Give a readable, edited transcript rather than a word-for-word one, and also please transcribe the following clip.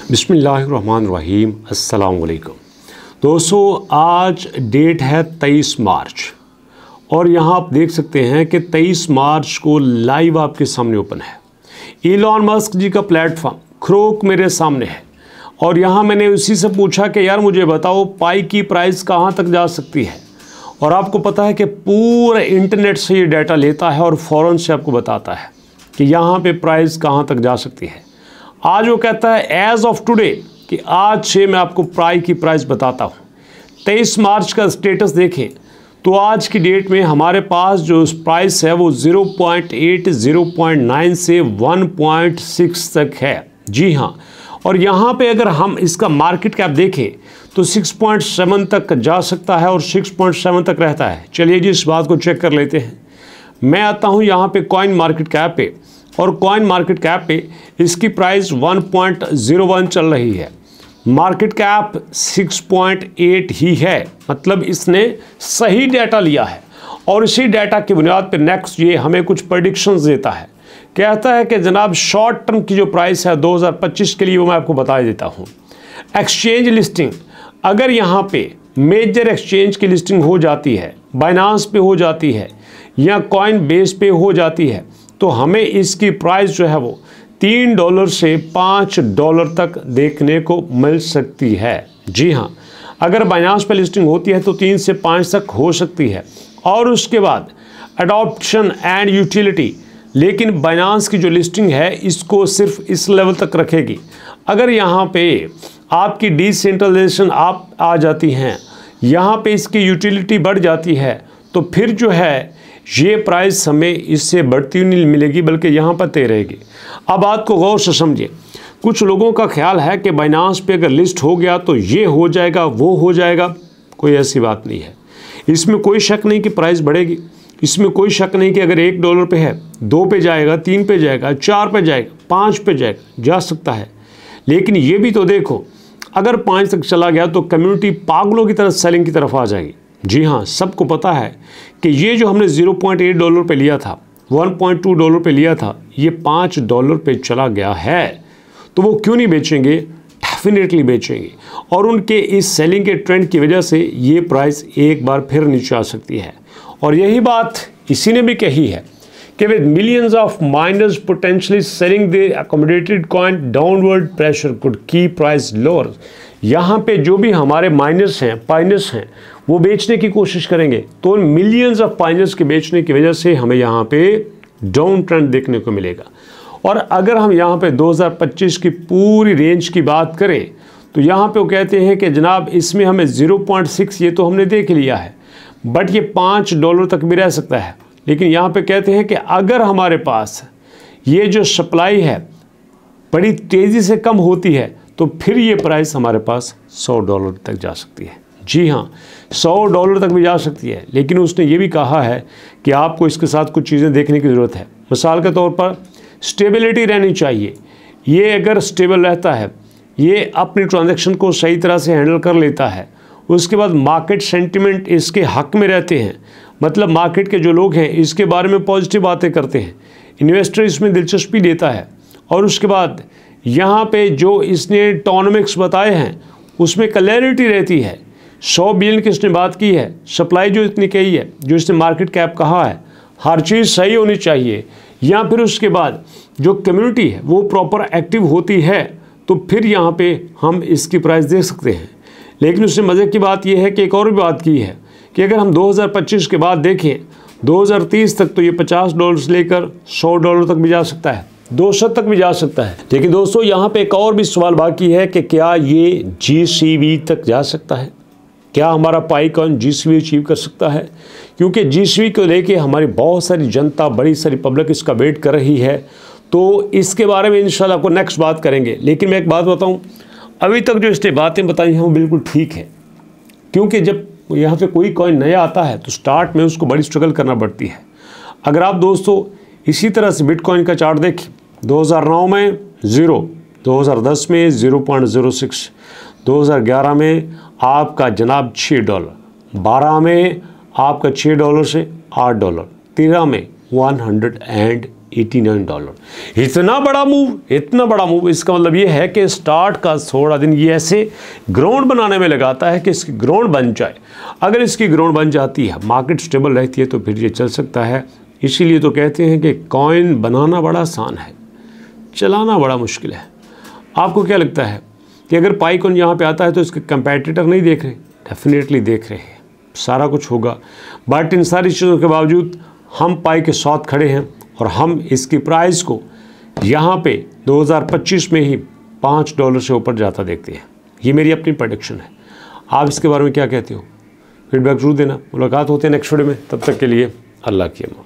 बिस्मिल्लाहिर्रहमानिर्रहीम। अस्सलाम वालेकुम दोस्तों, आज डेट है 23 मार्च और यहाँ आप देख सकते हैं कि 23 मार्च को लाइव आपके सामने ओपन है। इलॉन मस्क जी का प्लेटफॉर्म क्रोक मेरे सामने है और यहाँ मैंने उसी से पूछा कि यार मुझे बताओ पाई की प्राइस कहाँ तक जा सकती है, और आपको पता है कि पूरे इंटरनेट से ये डाटा लेता है और फ़ौरन से आपको बताता है कि यहाँ पे प्राइस कहाँ तक जा सकती है। आज वो कहता है एज़ ऑफ टुडे कि आज से मैं आपको पाई की प्राइस बताता हूँ। 23 मार्च का स्टेटस देखें तो आज की डेट में हमारे पास जो प्राइस है वो 0.8, 0.9 से 1.6 तक है। जी हाँ, और यहाँ पे अगर हम इसका मार्केट कैप देखें तो 6.7 तक जा सकता है और 6.7 तक रहता है। चलिए जी इस बात को चेक कर लेते हैं। मैं आता हूँ यहाँ पे कॉइन मार्केट कैप पे और कॉइन मार्केट कैप पे इसकी प्राइस 1.01 चल रही है। मार्केट कैप 6.8 ही है, मतलब इसने सही डाटा लिया है और इसी डाटा की बुनियाद पर नेक्स्ट ये हमें कुछ प्रेडिक्शंस देता है। कहता है कि जनाब शॉर्ट टर्म की जो प्राइस है 2025 के लिए वो मैं आपको बता देता हूँ। एक्सचेंज लिस्टिंग, अगर यहाँ पे मेजर एक्सचेंज की लिस्टिंग हो जाती है, बाइनांस पे हो जाती है या कॉइन बेस पे हो जाती है, तो हमें इसकी प्राइस जो है वो $3 से $5 तक देखने को मिल सकती है। जी हाँ, अगर बाइनांस पे लिस्टिंग होती है तो 3 से 5 तक हो सकती है। और उसके बाद अडॉप्शन एंड यूटिलिटी, लेकिन बाइनांस की जो लिस्टिंग है इसको सिर्फ इस लेवल तक रखेगी। अगर यहाँ पे आपकी डिसेंट्रलाइजेशन आप आ जाती हैं, यहाँ पे इसकी यूटिलिटी बढ़ जाती है, तो फिर जो है ये प्राइस हमें इससे बढ़ती हुई नहीं मिलेगी बल्कि यहाँ पर तय रहेगी। अब बात को गौर से समझिए। कुछ लोगों का ख्याल है कि बाइनांस पे अगर लिस्ट हो गया तो ये हो जाएगा वो हो जाएगा। कोई ऐसी बात नहीं है। इसमें कोई शक नहीं कि प्राइस बढ़ेगी। इसमें कोई शक नहीं कि अगर $1 पे है 2 पे जाएगा, 3 पे जाएगा, 4 पे जाएगा, 5 पे जाएगा, जा सकता है। लेकिन ये भी तो देखो, अगर 5 तक चला गया तो कम्युनिटी पागलों की तरह सेलिंग की तरफ आ जाएगी। जी हाँ, सबको पता है कि ये जो हमने $0.8 पे लिया था, $1.2 पे लिया था, ये $5 पे चला गया है, तो वो क्यों नहीं बेचेंगे? डेफिनेटली बेचेंगे। और उनके इस सेलिंग के ट्रेंड की वजह से ये प्राइस एक बार फिर नीचे आ सकती है। और यही बात इसी ने भी कही है कि with millions of miners potentially selling the accommodated coin, downward pressure could keep price lower. यहाँ पे जो भी हमारे माइनर्स हैं, पाइनर्स हैं, वो बेचने की कोशिश करेंगे, तो मिलियंस ऑफ पाइनर्स के बेचने की वजह से हमें यहाँ पे डाउन ट्रेंड देखने को मिलेगा। और अगर हम यहाँ पे 2025 की पूरी रेंज की बात करें तो यहाँ पे वो कहते हैं कि जनाब इसमें हमें 0.6 ये तो हमने देख लिया है, बट ये $5 तक भी रह सकता है। लेकिन यहाँ पे कहते हैं कि अगर हमारे पास ये जो सप्लाई है बड़ी तेज़ी से कम होती है तो फिर ये प्राइस हमारे पास $100 तक जा सकती है। जी हाँ, $100 तक भी जा सकती है। लेकिन उसने ये भी कहा है कि आपको इसके साथ कुछ चीज़ें देखने की ज़रूरत है। मिसाल के तौर पर स्टेबिलिटी रहनी चाहिए। ये अगर स्टेबल रहता है, ये अपनी ट्रांजैक्शन को सही तरह से हैंडल कर लेता है, उसके बाद मार्केट सेंटिमेंट इसके हक में रहते हैं, मतलब मार्केट के जो लोग हैं इसके बारे में पॉजिटिव बातें करते हैं, इन्वेस्टर इसमें दिलचस्पी लेता है, और उसके बाद यहाँ पे जो इसने टॉनमिक्स बताए हैं उसमें क्लैरिटी रहती है। 100 बिलियन की इसने बात की है, सप्लाई जो इतनी कही है, जो इसने मार्केट कैप कहा है, हर चीज़ सही होनी चाहिए। या फिर उसके बाद जो कम्युनिटी है वो प्रॉपर एक्टिव होती है, तो फिर यहाँ पे हम इसकी प्राइस देख सकते हैं। लेकिन उससे मज़े की बात यह है कि एक और भी बात की है कि अगर हम 2025 के बाद देखें 2030 तक, तो ये $50 से लेकर $100 तक भी जा सकता है, 200 तक भी जा सकता है। लेकिन दोस्तों यहाँ पे एक और भी सवाल बाकी है कि क्या ये GCV तक जा सकता है? क्या हमारा पाई कॉइन GCV अचीव कर सकता है? क्योंकि GCV को लेके हमारी बहुत सारी जनता, बड़ी सारी पब्लिक इसका वेट कर रही है, तो इसके बारे में इंशाल्लाह आपको नेक्स्ट बात करेंगे। लेकिन मैं एक बात बताऊं, अभी तक जो इसने बातें बताई हैं वो बिल्कुल ठीक है, क्योंकि जब यहाँ पे कोई कॉइन नया आता है तो स्टार्ट में उसको बड़ी स्ट्रगल करना पड़ती है। अगर आप दोस्तों इसी तरह से बिटकॉइन का चार्ट देखें, 2009 में 0, 2010 में 0.06, 2011 में आपका जनाब $6, 12 में आपका $6 से $8, 13 में 108, $89। इतना बड़ा मूव, इसका मतलब ये है कि स्टार्ट का थोड़ा दिन ये ऐसे ग्राउंड बनाने में लगाता है कि इसकी ग्राउंड बन जाए। अगर इसकी ग्राउंड बन जाती है, मार्केट स्टेबल रहती है, तो फिर ये चल सकता है। इसीलिए तो कहते हैं कि कॉइन बनाना बड़ा आसान है, चलाना बड़ा मुश्किल है। आपको क्या लगता है कि अगर पाई कॉइन यहाँ पे आता है तो इसके कंपेटिटर नहीं देख रहे? डेफिनेटली देख रहे हैं, सारा कुछ होगा। बट इन सारी चीज़ों के बावजूद हम पाई के साथ खड़े हैं और हम इसकी प्राइस को यहाँ पे 2025 में ही $5 से ऊपर जाता देखते हैं। ये मेरी अपनी प्रेडिक्शन है। आप इसके बारे में क्या कहते हो? फीडबैक जरूर देना। मुलाकात होते हैं नेक्स्ट वीडियो में, तब तक के लिए अल्लाह की अमान।